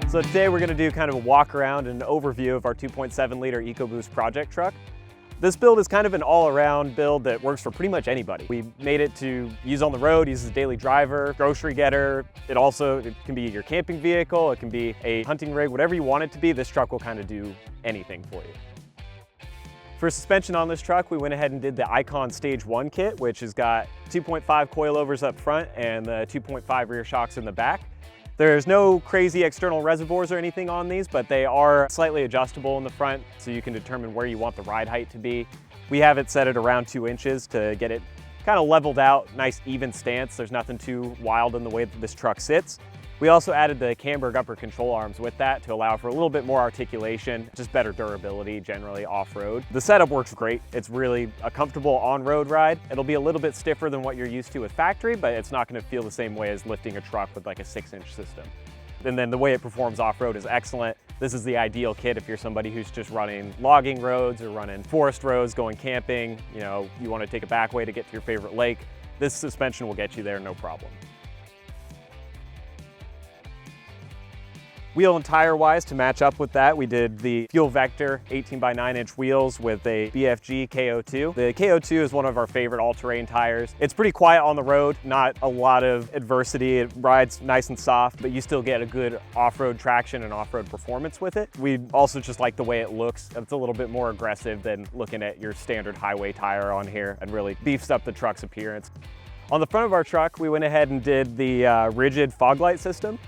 So today we're going to do kind of a walk around and an overview of our 2.7 liter EcoBoost project truck. This build is kind of an all-around build that works for pretty much anybody. We made it to use on the road, use as a daily driver, grocery getter. It can be your camping vehicle, it can be a hunting rig, whatever you want it to be, this truck will kind of do anything for you. For suspension on this truck, we went ahead and did the Icon Stage 1 kit, which has got 2.5 coilovers up front and the 2.5 rear shocks in the back. There's no crazy external reservoirs or anything on these, but they are slightly adjustable in the front, so you can determine where you want the ride height to be. We have it set at around 2 inches to get it kind of leveled out, nice even stance. There's nothing too wild in the way that this truck sits. We also added the camber upper control arms with that to allow for a little bit more articulation, just better durability generally off-road. The setup works great. It's really a comfortable on-road ride. It'll be a little bit stiffer than what you're used to with factory, but it's not going to feel the same way as lifting a truck with like a 6-inch system. And then the way it performs off-road is excellent. This is the ideal kit if you're somebody who's just running logging roads or running forest roads, going camping, you want to take a back way to get to your favorite lake. This suspension will get you there no problem. Wheel and tire wise, to match up with that, we did the Fuel Vector 18 by 9 inch wheels with a BFG KO2. The KO2 is one of our favorite all-terrain tires. It's pretty quiet on the road, not a lot of adversity. It rides nice and soft, but you still get a good off-road traction and off-road performance with it. We also just like the way it looks. It's a little bit more aggressive than looking at your standard highway tire on here and really beefs up the truck's appearance. On the front of our truck, we went ahead and did the rigid fog light system.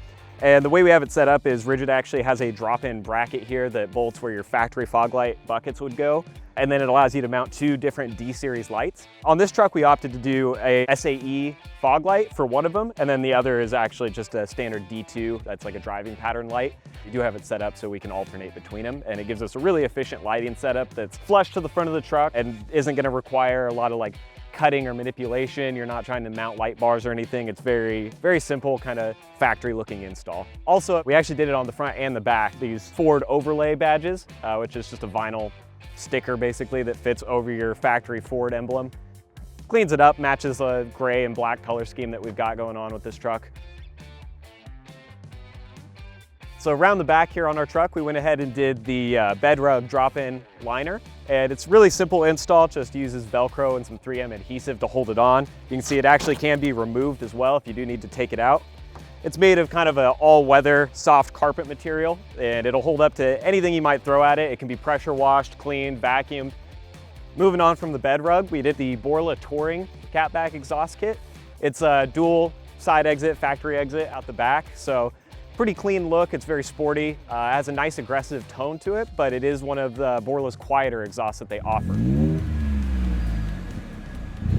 And the way we have it set up is Rigid actually has a drop-in bracket here that bolts where your factory fog light buckets would go. And then it allows you to mount 2 different D-series lights. On this truck, we opted to do a SAE fog light for one of them, and then the other is actually just a standard D2. That's like a driving pattern light. We do have it set up so we can alternate between them, and it gives us a really efficient lighting setup that's flush to the front of the truck and isn't gonna require a lot of like cutting or manipulation. You're not trying to mount light bars or anything. It's very, very simple kind of factory looking install. Also, we actually did it on the front and the back, these Ford overlay badges, which is just a vinyl sticker basically that fits over your factory Ford emblem. Cleans it up, matches a gray and black color scheme that we've got going on with this truck. So around the back here on our truck, we went ahead and did the bed rug drop-in liner. And it's really simple install, just uses Velcro and some 3M adhesive to hold it on. You can see it actually can be removed as well if you do need to take it out. It's made of kind of an all-weather soft carpet material, and it'll hold up to anything you might throw at it. It can be pressure washed, cleaned, vacuumed. Moving on from the bed rug, we did the Borla Touring catback exhaust kit. It's a dual side exit, factory exit out the back. So pretty clean look, it's very sporty, has a nice aggressive tone to it, but it is one of the Borla's quieter exhausts that they offer.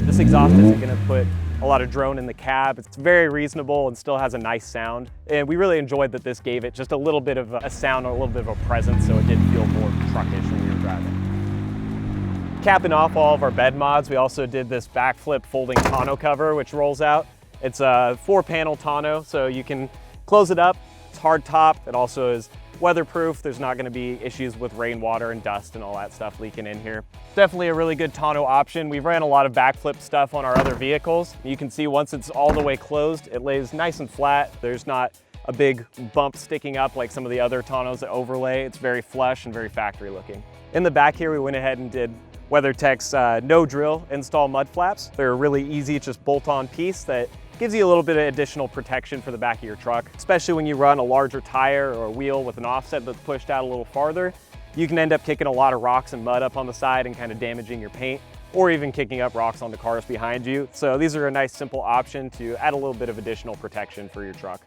This exhaust isn't gonna put a lot of drone in the cab. It's very reasonable and still has a nice sound. And we really enjoyed that this gave it just a little bit of a sound, a little bit of a presence, so it did feel more truckish when we were driving. Capping off all of our bed mods, we also did this backflip folding tonneau cover, which rolls out. It's a 4-panel tonneau, so you can close it up. It's hard top. It also is weatherproof. There's not going to be issues with rainwater and dust and all that stuff leaking in here. Definitely a really good tonneau option. We've ran a lot of backflip stuff on our other vehicles. You can see once it's all the way closed, it lays nice and flat. There's not a big bump sticking up like some of the other tonneaus that overlay. It's very flush and very factory looking. In the back here, we went ahead and did WeatherTech's no drill install mud flaps. They're a really easy, just bolt on piece that gives you a little bit of additional protection for the back of your truck, especially when you run a larger tire or a wheel with an offset that's pushed out a little farther. You can end up kicking a lot of rocks and mud up on the side and kind of damaging your paint, or even kicking up rocks onto cars behind you. So these are a nice simple option to add a little bit of additional protection for your truck.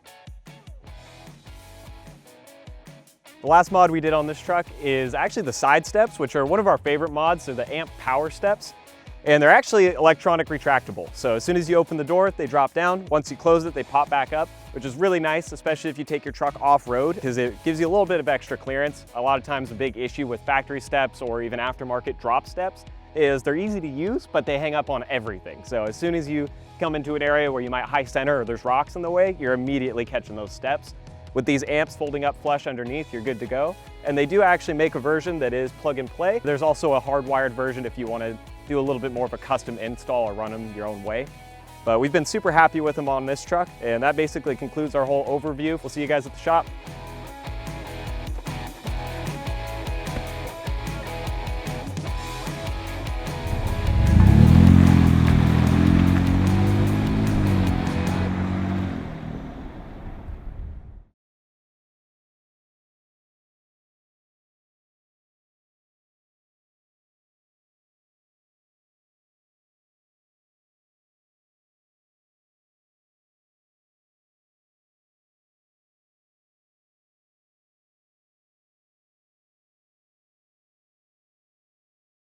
The last mod we did on this truck is actually the side steps, which are one of our favorite mods. They're the AMP power steps. And they're actually electronic retractable. So as soon as you open the door, they drop down. Once you close it, they pop back up, which is really nice, especially if you take your truck off-road, because it gives you a little bit of extra clearance. A lot of times a big issue with factory steps or even aftermarket drop steps is they're easy to use, but they hang up on everything. So as soon as you come into an area where you might high center or there's rocks in the way, you're immediately catching those steps. With these amps folding up flush underneath, you're good to go. And they do actually make a version that is plug and play. There's also a hardwired version if you want to do a little bit more of a custom install or run them your own way. But we've been super happy with them on this truck, and that basically concludes our whole overview. We'll see you guys at the shop.